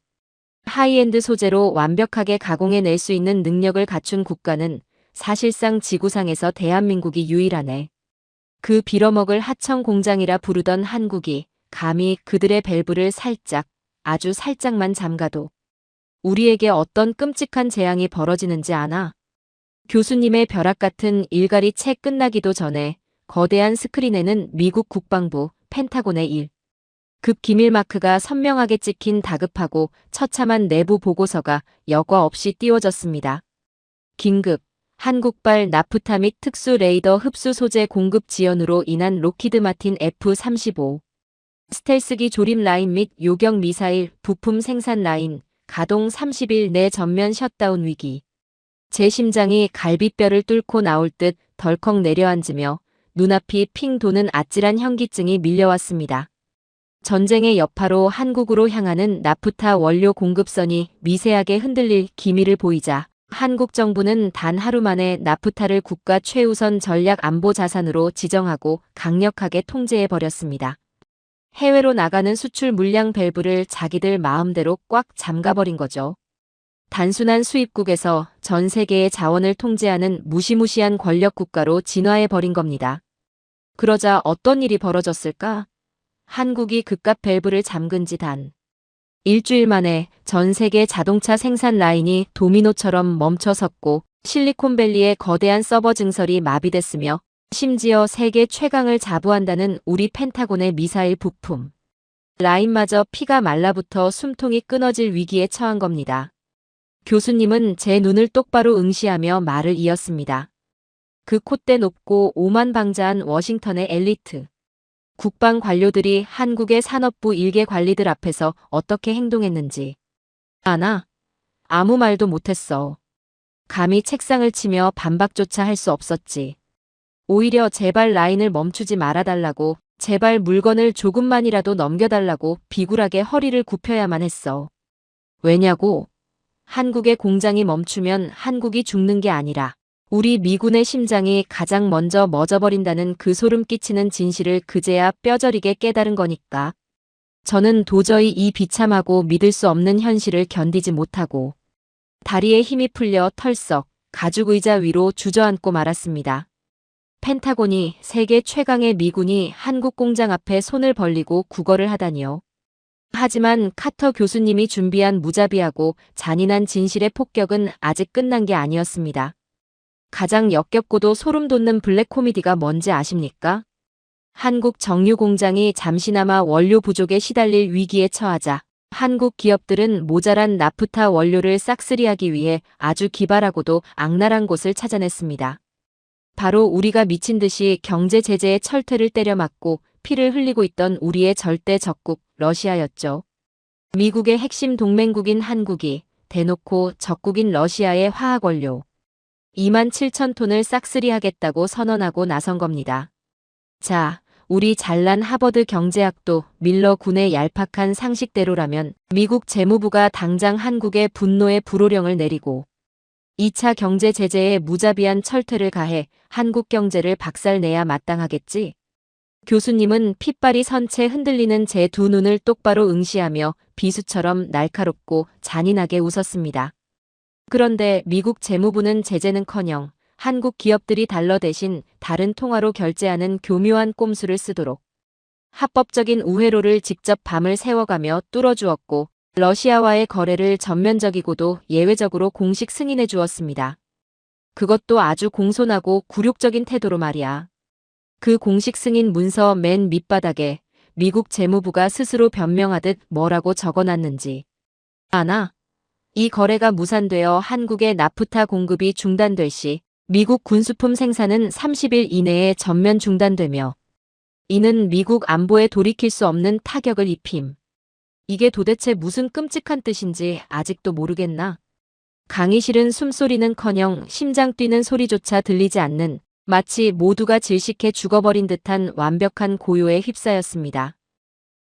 S4: 하이엔드 소재로 완벽하게 가공해낼 수 있는 능력을 갖춘 국가는 사실상 지구상에서 대한민국이 유일하네. 그 빌어먹을 하청 공장이라 부르던 한국이 감히 그들의 밸브를 살짝, 아주 살짝만 잠가도 우리에게 어떤 끔찍한 재앙이 벌어지는지 아나? 교수님의 벼락 같은 일갈이 채 끝나기도 전에 거대한 스크린에는 미국 국방부 펜타곤의 급 기밀 마크가 선명하게 찍힌 다급하고 처참한 내부 보고서가 여과 없이 띄워졌습니다. 긴급 한국발 나프타 및 특수 레이더 흡수 소재 공급 지연으로 인한 록히드 마틴 F-35 스텔스기 조립 라인 및 요격 미사일 부품 생산 라인 가동 30일 내 전면 셧다운 위기. 제 심장이 갈비뼈를 뚫고 나올 듯 덜컥 내려앉으며 눈앞이 핑 도는 아찔한 현기증이 밀려왔습니다. 전쟁의 여파로 한국으로 향하는 나프타 원료 공급선이 미세하게 흔들릴 기미를 보이자 한국 정부는 단 하루 만에 나프타를 국가 최우선 전략 안보 자산으로 지정하고 강력하게 통제해버렸습니다. 해외로 나가는 수출 물량 밸브를 자기들 마음대로 꽉 잠가버린 거죠. 단순한 수입국에서 전 세계의 자원을 통제하는 무시무시한 권력 국가로 진화해버린 겁니다. 그러자 어떤 일이 벌어졌을까? 한국이 그깟 밸브를 잠근 지 단 일주일 만에 전 세계 자동차 생산 라인이 도미노처럼 멈춰섰고 실리콘밸리의 거대한 서버 증설이 마비됐으며 심지어 세계 최강을 자부한다는 우리 펜타곤의 미사일 부품 라인마저 피가 말라붙어 숨통이 끊어질 위기에 처한 겁니다. 교수님은 제 눈을 똑바로 응시하며 말을 이었습니다. 그 콧대 높고 오만방자한 워싱턴의 엘리트 국방 관료들이 한국의 산업부 일개 관리들 앞에서 어떻게 행동했는지 아나? 아무 말도 못했어. 감히 책상을 치며 반박조차 할 수 없었지. 오히려 제발 라인을 멈추지 말아달라고, 제발 물건을 조금만이라도 넘겨달라고 비굴하게 허리를 굽혀야만 했어. 왜냐고? 한국의 공장이 멈추면 한국이 죽는 게 아니라 우리 미군의 심장이 가장 먼저 멎어버린다는 그 소름 끼치는 진실을 그제야 뼈저리게 깨달은 거니까. 저는 도저히 이 비참하고 믿을 수 없는 현실을 견디지 못하고 다리에 힘이 풀려 털썩 가죽 의자 위로 주저앉고 말았습니다. 펜타곤이 세계 최강의 미군이 한국 공장 앞에 손을 벌리고 구걸을 하다니요. 하지만 카터 교수님이 준비한 무자비하고 잔인한 진실의 폭격은 아직 끝난 게 아니었습니다. 가장 역겹고도 소름 돋는 블랙 코미디가 뭔지 아십니까? 한국 정유 공장이 잠시나마 원료 부족에 시달릴 위기에 처하자 한국 기업들은 모자란 나프타 원료를 싹쓸이하기 위해 아주 기발하고도 악랄한 곳을 찾아냈습니다. 바로 우리가 미친 듯이 경제 제재의 철퇴를 때려맞고 피를 흘리고 있던 우리의 절대 적국 러시아였죠. 미국의 핵심 동맹국인 한국이 대놓고 적국인 러시아의 화학 원료 27,000톤을 싹쓸이하겠다고 선언하고 나선 겁니다. 자, 우리 잘난 하버드 경제학도 밀러 군의 얄팍한 상식대로라면 미국 재무부가 당장 한국에 분노의 불호령을 내리고 2차 경제 제재에 무자비한 철퇴를 가해 한국 경제를 박살내야 마땅하겠지. 교수님은 핏발이 선 채 흔들리는 제 두 눈을 똑바로 응시하며 비수처럼 날카롭고 잔인하게 웃었습니다. 그런데 미국 재무부는 제재는커녕 한국 기업들이 달러 대신 다른 통화로 결제하는 교묘한 꼼수를 쓰도록 합법적인 우회로를 직접 밤을 새워가며 뚫어주었고 러시아와의 거래를 전면적이고도 예외적으로 공식 승인해 주었습니다. 그것도 아주 공손하고 굴욕적인 태도로 말이야. 그 공식 승인 문서 맨 밑바닥에 미국 재무부가 스스로 변명하듯 뭐라고 적어놨는지 아나? 이 거래가 무산되어 한국의 나프타 공급이 중단될 시 미국 군수품 생산은 30일 이내에 전면 중단되며 이는 미국 안보에 돌이킬 수 없는 타격을 입힘. 이게 도대체 무슨 끔찍한 뜻인지 아직도 모르겠나? 강이 싫은 숨소리는커녕 심장 뛰는 소리조차 들리지 않는 마치 모두가 질식해 죽어버린 듯한 완벽한 고요에 휩싸였습니다.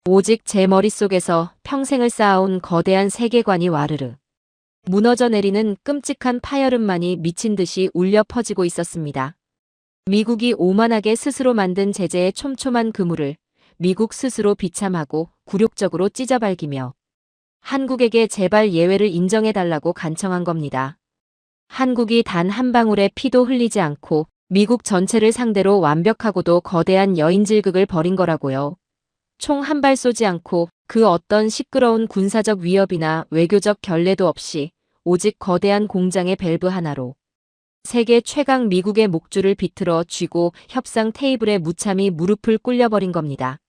S4: 오직 제 머릿속에서 평생을 쌓아온 거대한 세계관이 와르르 무너져 내리는 끔찍한 파열음만이 미친 듯이 울려 퍼지고 있었습니다. 미국이 오만하게 스스로 만든 제재의 촘촘한 그물을 미국 스스로 비참하고 굴욕적으로 찢어발기며 한국에게 제발 예외를 인정해달라고 간청한 겁니다. 한국이 단 한 방울의 피도 흘리지 않고 미국 전체를 상대로 완벽하고도 거대한 여인질극을 벌인 거라고요. 총 한 발 쏘지 않고 그 어떤 시끄러운 군사적 위협이나 외교적 결례도 없이 오직 거대한 공장의 밸브 하나로 세계 최강 미국의 목줄을 비틀어 쥐고 협상 테이블에 무참히 무릎을 꿇려버린 겁니다.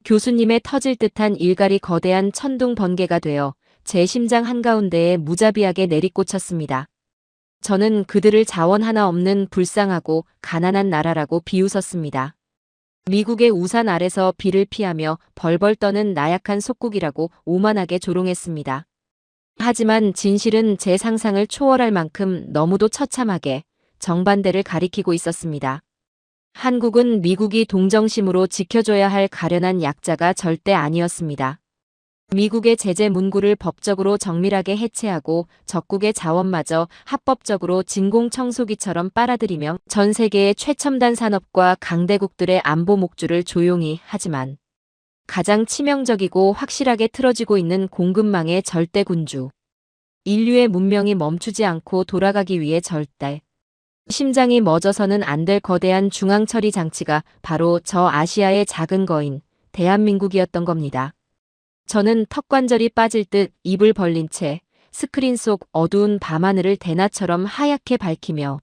S4: 교수님의 터질 듯한 일갈이 거대한 천둥 번개가 되어 제 심장 한가운데에 무자비하게 내리꽂혔습니다. 저는 그들을 자원 하나 없는 불쌍하고 가난한 나라라고 비웃었습니다. 미국의 우산 아래서 비를 피하며 벌벌 떠는 나약한 속국이라고 오만하게 조롱했습니다. 하지만 진실은 제 상상을 초월할 만큼 너무도 처참하게 정반대를 가리키고 있었습니다. 한국은 미국이 동정심으로 지켜줘야 할 가련한 약자가 절대 아니었습니다. 미국의 제재 문구를 법적으로 정밀하게 해체하고 적국의 자원마저 합법적으로 진공청소기처럼 빨아들이며 전 세계의 최첨단 산업과 강대국들의 안보 목줄을 조용히 하지만 가장 치명적이고 확실하게 틀어지고 있는 공급망의 절대 군주. 인류의 문명이 멈추지 않고 돌아가기 위해 절대 심장이 멎어서는 안 될 거대한 중앙처리 장치가 바로 저 아시아의 작은 거인 대한민국이었던 겁니다. 저는 턱관절이 빠질 듯 입을 벌린 채 스크린 속 어두운 밤하늘을 대낮처럼 하얗게 밝히며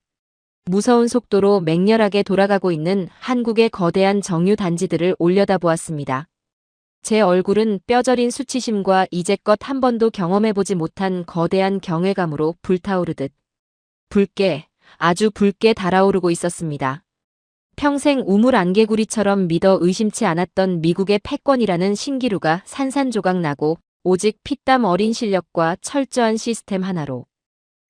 S4: 무서운 속도로 맹렬하게 돌아가고 있는 한국의 거대한 정유 단지들을 올려다보았습니다. 제 얼굴은 뼈저린 수치심과 이제껏 한 번도 경험해보지 못한 거대한 경외감으로 불타오르듯 붉게 아주 붉게 달아오르고 있었습니다. 평생 우물 안개구리처럼 믿어 의심치 않았던 미국의 패권이라는 신기루가 산산조각 나고 오직 피땀 어린 실력과 철저한 시스템 하나로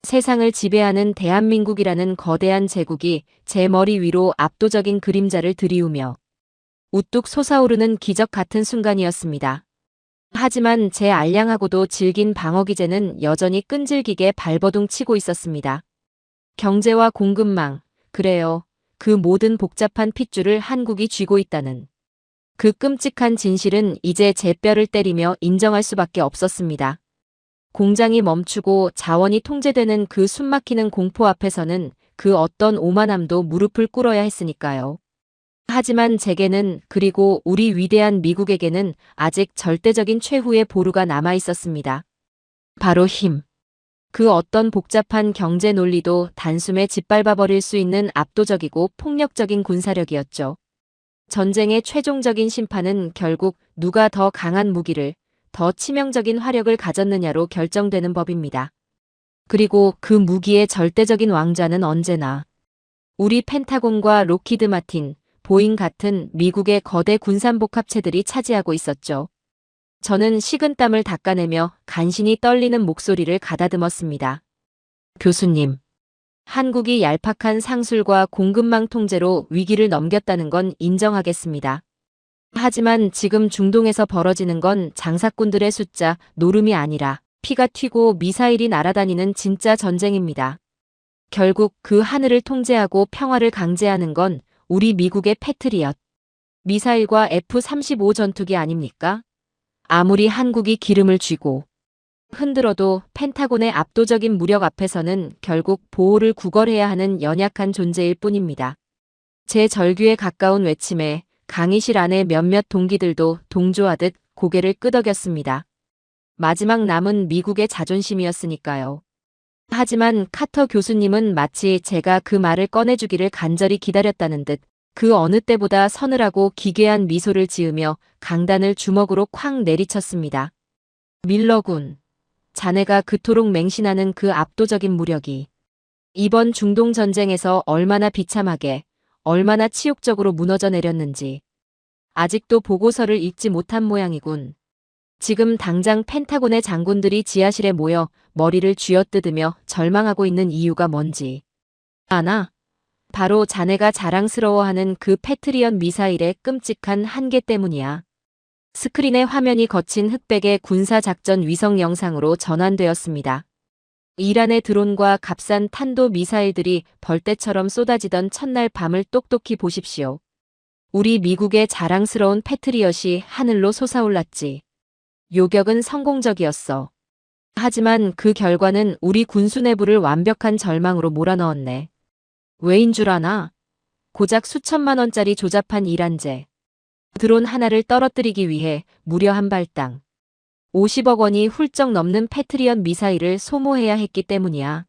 S4: 세상을 지배하는 대한민국이라는 거대한 제국이 제 머리 위로 압도적인 그림자를 들이우며 우뚝 솟아오르는 기적 같은 순간이었습니다. 하지만 제 알량하고도 질긴 방어 기제는 여전히 끈질기게 발버둥 치고 있었습니다. 경제와 공급망, 그래요. 그 모든 복잡한 핏줄을 한국이 쥐고 있다는 그 끔찍한 진실은 이제 제 뼈를 때리며 인정할 수밖에 없었습니다. 공장이 멈추고 자원이 통제되는 그 숨막히는 공포 앞에서는 그 어떤 오만함도 무릎을 꿇어야 했으니까요. 하지만 제게는, 그리고 우리 위대한 미국에게는 아직 절대적인 최후의 보루가 남아 있었습니다. 바로 힘. 그 어떤 복잡한 경제 논리도 단숨에 짓밟아버릴 수 있는 압도적이고 폭력적인 군사력이었죠. 전쟁의 최종적인 심판은 결국 누가 더 강한 무기를, 더 치명적인 화력을 가졌느냐로 결정되는 법입니다. 그리고 그 무기의 절대적인 왕좌는 언제나 우리 펜타곤과 로키드 마틴, 보잉 같은 미국의 거대 군산복합체들이 차지하고 있었죠. 저는 식은땀을 닦아내며 간신히 떨리는 목소리를 가다듬었습니다. 교수님, 한국이 얄팍한 상술과 공급망 통제로 위기를 넘겼다는 건 인정하겠습니다. 하지만 지금 중동에서 벌어지는 건 장사꾼들의 숫자 노름이 아니라 피가 튀고 미사일이 날아다니는 진짜 전쟁입니다. 결국 그 하늘을 통제하고 평화를 강제하는 건 우리 미국의 패트리엇, 미사일과 F-35 전투기 아닙니까? 아무리 한국이 기름을 쥐고 흔들어도 펜타곤의 압도적인 무력 앞에서는 결국 보호를 구걸해야 하는 연약한 존재일 뿐입니다. 제 절규에 가까운 외침에 강의실 안의 몇몇 동기들도 동조하듯 고개를 끄덕였습니다. 마지막 남은 미국의 자존심이었으니까요. 하지만 카터 교수님은 마치 제가 그 말을 꺼내주기를 간절히 기다렸다는 듯 그 어느 때보다 서늘하고 기괴한 미소를 지으며 강단을 주먹으로 쾅 내리쳤습니다. 밀러군, 자네가 그토록 맹신하는 그 압도적인 무력이 이번 중동 전쟁에서 얼마나 비참하게, 얼마나 치욕적으로 무너져 내렸는지 아직도 보고서를 읽지 못한 모양이군. 지금 당장 펜타곤의 장군들이 지하실에 모여 머리를 쥐어뜯으며 절망하고 있는 이유가 뭔지 아나? 바로 자네가 자랑스러워하는 그 패트리엇 미사일의 끔찍한 한계 때문이야. 스크린에 화면이 거친 흑백의 군사작전 위성 영상으로 전환되었습니다. 이란의 드론과 값싼 탄도 미사일들이 벌떼처럼 쏟아지던 첫날 밤을 똑똑히 보십시오. 우리 미국의 자랑스러운 패트리엇이 하늘로 솟아올랐지. 요격은 성공적이었어. 하지만 그 결과는 우리 군수 내부를 완벽한 절망으로 몰아넣었네. 왜인 줄 아나? 고작 수천만 원짜리 조잡한 이란제. 드론 하나를 떨어뜨리기 위해 무려 한 발당 50억 원이 훌쩍 넘는 패트리엇 미사일을 소모해야 했기 때문이야.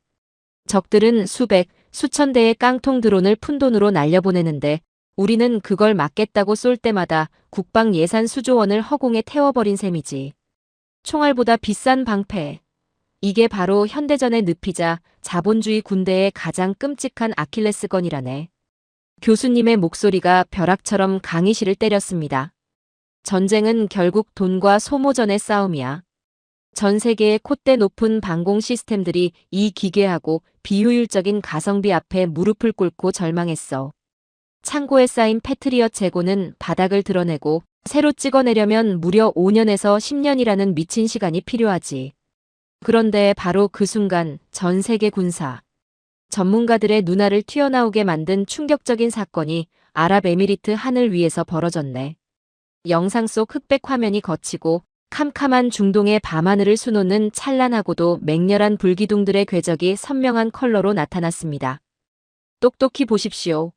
S4: 적들은 수백, 수천 대의 깡통 드론을 푼돈으로 날려보내는데 우리는 그걸 막겠다고 쏠 때마다 국방 예산 수조 원을 허공에 태워버린 셈이지. 총알보다 비싼 방패. 이게 바로 현대전의 늪이자 자본주의 군대의 가장 끔찍한 아킬레스건이라네. 교수님의 목소리가 벼락처럼 강의실을 때렸습니다. 전쟁은 결국 돈과 소모전의 싸움이야. 전 세계의 콧대 높은 방공 시스템들이 이 기괴하고 비효율적인 가성비 앞에 무릎을 꿇고 절망했어. 창고에 쌓인 패트리엇 재고는 바닥을 드러내고 새로 찍어내려면 무려 5년에서 10년이라는 미친 시간이 필요하지. 그런데 바로 그 순간 전 세계 군사 전문가들의 눈알을 튀어나오게 만든 충격적인 사건이 아랍에미리트 하늘 위에서 벌어졌네. 영상 속 흑백 화면이 거치고 캄캄한 중동의 밤하늘을 수놓는 찬란하고도 맹렬한 불기둥들의 궤적이 선명한 컬러로 나타났습니다. 똑똑히 보십시오.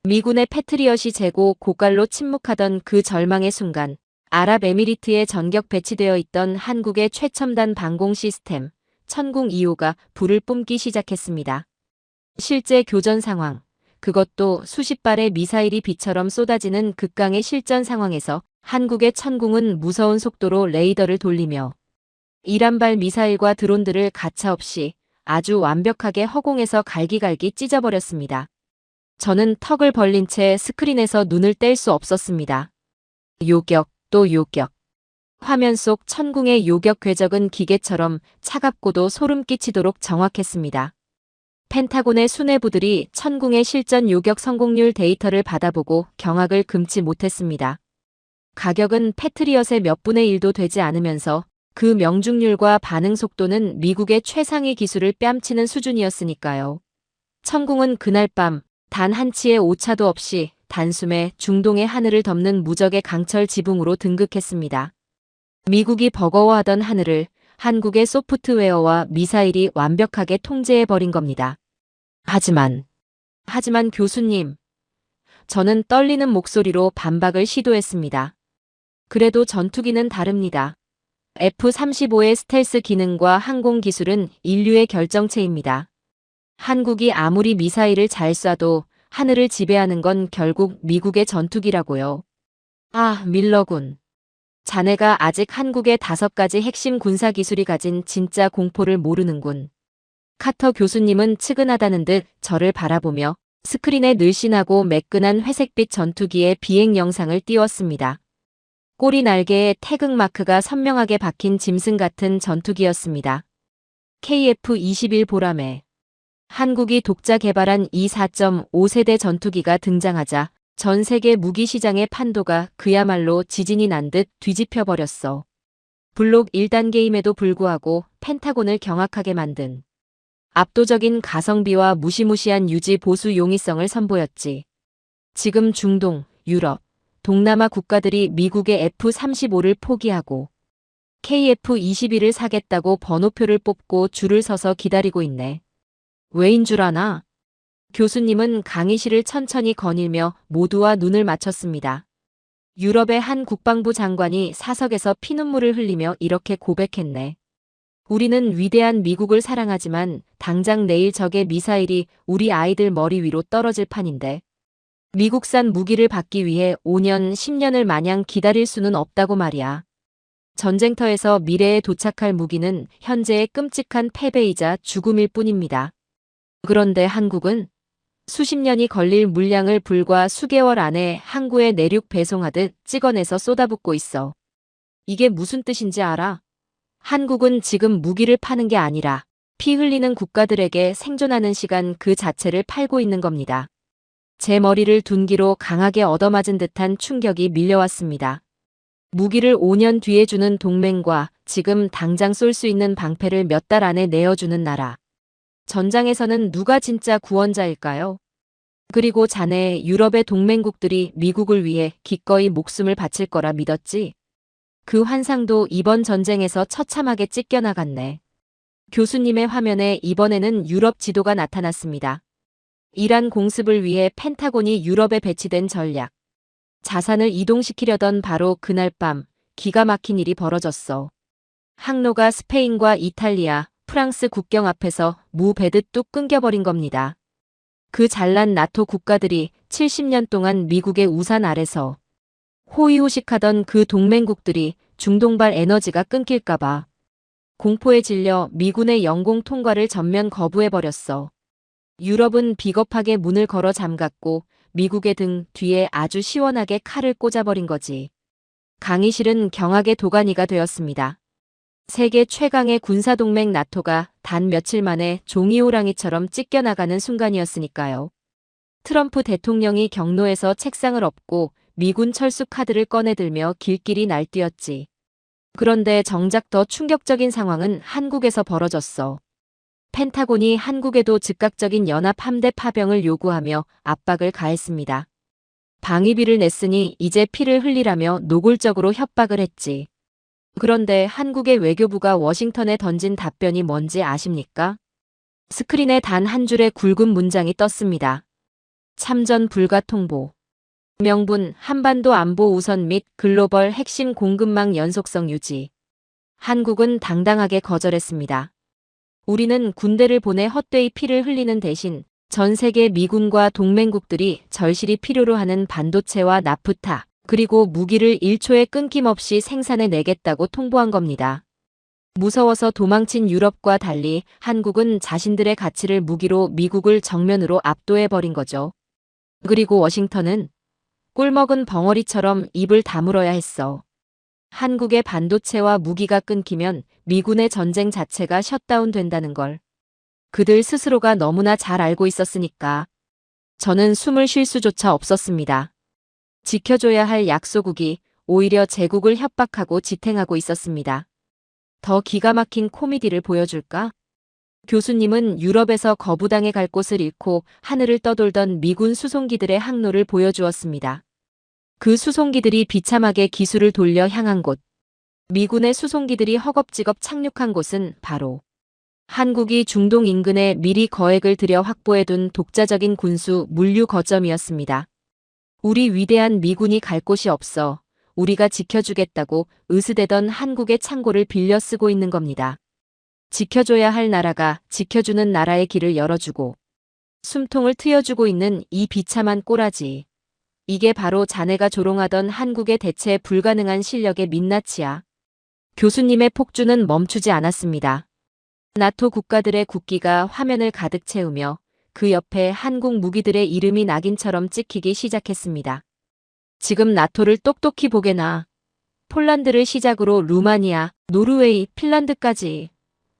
S4: 미군의 패트리엇이 재고 고갈로 침묵하던 그 절망의 순간 아랍에미리트에 전격 배치되어 있던 한국의 최첨단 방공 시스템 천궁 2호가 불을 뿜기 시작했습니다. 실제 교전 상황, 그것도 수십 발의 미사일이 비처럼 쏟아지는 극강의 실전 상황에서 한국의 천궁은 무서운 속도로 레이더를 돌리며 이란발 미사일과 드론들을 가차없이 아주 완벽하게 허공에서 갈기갈기 찢어버렸습니다. 저는 턱을 벌린 채 스크린에서 눈을 뗄 수 없었습니다. 요격, 또 요격. 화면 속 천궁의 요격 궤적은 기계처럼 차갑고도 소름 끼치도록 정확했습니다. 펜타곤의 수뇌부들이 천궁의 실전 요격 성공률 데이터를 받아보고 경악을 금치 못했습니다. 가격은 패트리엇의 몇 분의 1도 되지 않으면서 그 명중률과 반응 속도는 미국의 최상위 기술을 뺨치는 수준이었으니까요. 천궁은 그날 밤 단 한 치의 오차도 없이 단숨에 중동의 하늘을 덮는 무적의 강철 지붕으로 등극했습니다. 미국이 버거워하던 하늘을 한국의 소프트웨어와 미사일이 완벽하게 통제해버린 겁니다. 하지만 교수님, 저는 떨리는 목소리로 반박을 시도했습니다. 그래도 전투기는 다릅니다. F-35의 스텔스 기능과 항공 기술은 인류의 결정체입니다. 한국이 아무리 미사일을 잘 쏴도 하늘을 지배하는 건 결국 미국의 전투기라고요. 아, 밀러군. 자네가 아직 한국의 5가지 핵심 군사 기술이 가진 진짜 공포를 모르는군. 카터 교수님은 측은하다는 듯 저를 바라보며 스크린에 늘씬하고 매끈한 회색빛 전투기의 비행 영상을 띄웠습니다. 꼬리 날개에 태극 마크가 선명하게 박힌 짐승 같은 전투기였습니다. KF-21 보라매. 한국이 독자 개발한 이 4.5세대 전투기가 등장하자 전 세계 무기 시장의 판도가 그야말로 지진이 난 듯 뒤집혀 버렸어. 블록 1단계임에도 불구하고 펜타곤을 경악하게 만든 압도적인 가성비와 무시무시한 유지 보수 용이성을 선보였지. 지금 중동, 유럽, 동남아 국가들이 미국의 F-35를 포기하고 KF-21을 사겠다고 번호표를 뽑고 줄을 서서 기다리고 있네. 왜인 줄 아나? 교수님은 강의실을 천천히 거닐며 모두와 눈을 맞췄습니다. 유럽의 한 국방부 장관이 사석에서 피눈물을 흘리며 이렇게 고백했네. 우리는 위대한 미국을 사랑하지만 당장 내일 적의 미사일이 우리 아이들 머리 위로 떨어질 판인데 미국산 무기를 받기 위해 5년, 10년을 마냥 기다릴 수는 없다고 말이야. 전쟁터에서 미래에 도착할 무기는 현재의 끔찍한 패배이자 죽음일 뿐입니다. 그런데 한국은 수십 년이 걸릴 물량을 불과 수개월 안에 항구에 내륙 배송하듯 찍어내서 쏟아붓고 있어. 이게 무슨 뜻인지 알아? 한국은 지금 무기를 파는 게 아니라 피 흘리는 국가들에게 생존하는 시간 그 자체를 팔고 있는 겁니다. 제 머리를 둔기로 강하게 얻어맞은 듯한 충격이 밀려왔습니다. 무기를 5년 뒤에 주는 동맹과 지금 당장 쏠 수 있는 방패를 몇 달 안에 내어주는 나라. 전장에서는 누가 진짜 구원자일까요? 그리고 자네 유럽의 동맹국들이 미국을 위해 기꺼이 목숨을 바칠 거라 믿었지? 그 환상도 이번 전쟁에서 처참하게 찢겨나갔네. 교수님의 화면에 이번에는 유럽 지도가 나타났습니다. 이란 공습을 위해 펜타곤이 유럽에 배치된 전략. 자산을 이동시키려던 바로 그날 밤 기가 막힌 일이 벌어졌어. 항로가 스페인과 이탈리아, 프랑스 국경 앞에서 무배듯 뚝 끊겨버린 겁니다. 그 잘난 나토 국가들이 70년 동안 미국의 우산 아래서 호의호식하던 그 동맹국들이 중동발 에너지가 끊길까봐 공포에 질려 미군의 영공 통과를 전면 거부해버렸어. 유럽은 비겁하게 문을 걸어 잠갔고 미국의 등 뒤에 아주 시원하게 칼을 꽂아버린 거지. 강의실은 경악의 도가니가 되었습니다. 세계 최강의 군사동맹 나토가 단 며칠 만에 종이호랑이처럼 찢겨나가는 순간이었으니까요. 트럼프 대통령이 경로에서 책상을 엎고 미군 철수 카드를 꺼내들며 길길이 날뛰었지. 그런데 정작 더 충격적인 상황은 한국에서 벌어졌어. 펜타곤이 한국에도 즉각적인 연합 함대 파병을 요구하며 압박을 가했습니다. 방위비를 냈으니 이제 피를 흘리라며 노골적으로 협박을 했지. 그런데 한국의 외교부가 워싱턴에 던진 답변이 뭔지 아십니까? 스크린에 단 한 줄의 굵은 문장이 떴습니다. 참전 불가 통보. 명분 한반도 안보 우선 및 글로벌 핵심 공급망 연속성 유지. 한국은 당당하게 거절했습니다. 우리는 군대를 보내 헛되이 피를 흘리는 대신 전 세계 미군과 동맹국들이 절실히 필요로 하는 반도체와 나프타, 그리고 무기를 1초에 끊김없이 생산해 내겠다고 통보한 겁니다. 무서워서 도망친 유럽과 달리 한국은 자신들의 가치를 무기로 미국을 정면으로 압도해버린 거죠. 그리고 워싱턴은 꿀먹은 벙어리처럼 입을 다물어야 했어. 한국의 반도체와 무기가 끊기면 미군의 전쟁 자체가 셧다운 된다는 걸 그들 스스로가 너무나 잘 알고 있었으니까 저는 숨을 쉴 수조차 없었습니다. 지켜줘야 할 약소국이 오히려 제국을 협박하고 지탱하고 있었습니다. 더 기가 막힌 코미디를 보여줄까? 교수님은 유럽에서 거부당해 갈 곳을 잃고 하늘을 떠돌던 미군 수송기들의 항로를 보여주었습니다. 그 수송기들이 비참하게 기수를 돌려 향한 곳, 미군의 수송기들이 허겁지겁 착륙한 곳은 바로 한국이 중동 인근에 미리 거액을 들여 확보해둔 독자적인 군수 물류 거점이었습니다. 우리 위대한 미군이 갈 곳이 없어 우리가 지켜주겠다고 으스대던 한국의 창고를 빌려 쓰고 있는 겁니다. 지켜줘야 할 나라가 지켜주는 나라의 길을 열어주고 숨통을 트여주고 있는 이 비참한 꼬라지. 이게 바로 자네가 조롱하던 한국의 대체 불가능한 실력의 민낯이야. 교수님의 폭주는 멈추지 않았습니다. 나토 국가들의 국기가 화면을 가득 채우며 그 옆에 한국 무기들의 이름이 낙인처럼 찍히기 시작했습니다. 지금 나토를 똑똑히 보게나. 폴란드를 시작으로 루마니아, 노르웨이, 핀란드까지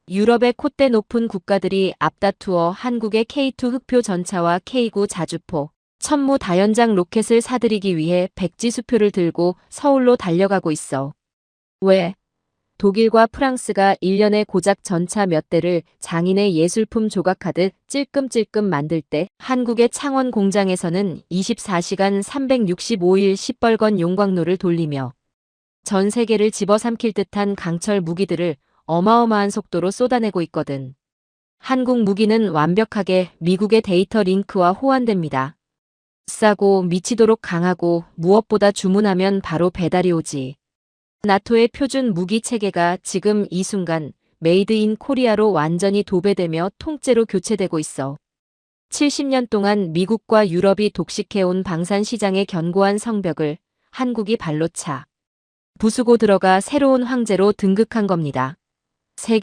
S4: 유럽의 콧대 높은 국가들이 앞다투어 한국의 K2 흑표 전차와 K9 자주포, 천무 다연장 로켓을 사들이기 위해 백지수표를 들고 서울로 달려가고 있어. 왜? 독일과 프랑스가 1년에 고작 전차 몇 대를 장인의 예술품 조각하듯 찔끔찔끔 만들 때 한국의 창원 공장에서는 24시간 365일 시뻘건 용광로를 돌리며 전 세계를 집어삼킬 듯한 강철 무기들을 어마어마한 속도로 쏟아내고 있거든. 한국 무기는 완벽하게 미국의 데이터 링크와 호환됩니다. 싸고 미치도록 강하고 무엇보다 주문하면 바로 배달이 오지. 나토의 표준 무기 체계가 지금 이 순간 메이드 인 코리아로 완전히 도배되며 통째로 교체되고 있어. 70년 동안 미국과 유럽이 독식해온 방산 시장의 견고한 성벽을 한국이 발로 차 부수고 들어가 새로운 황제로 등극한 겁니다. 세계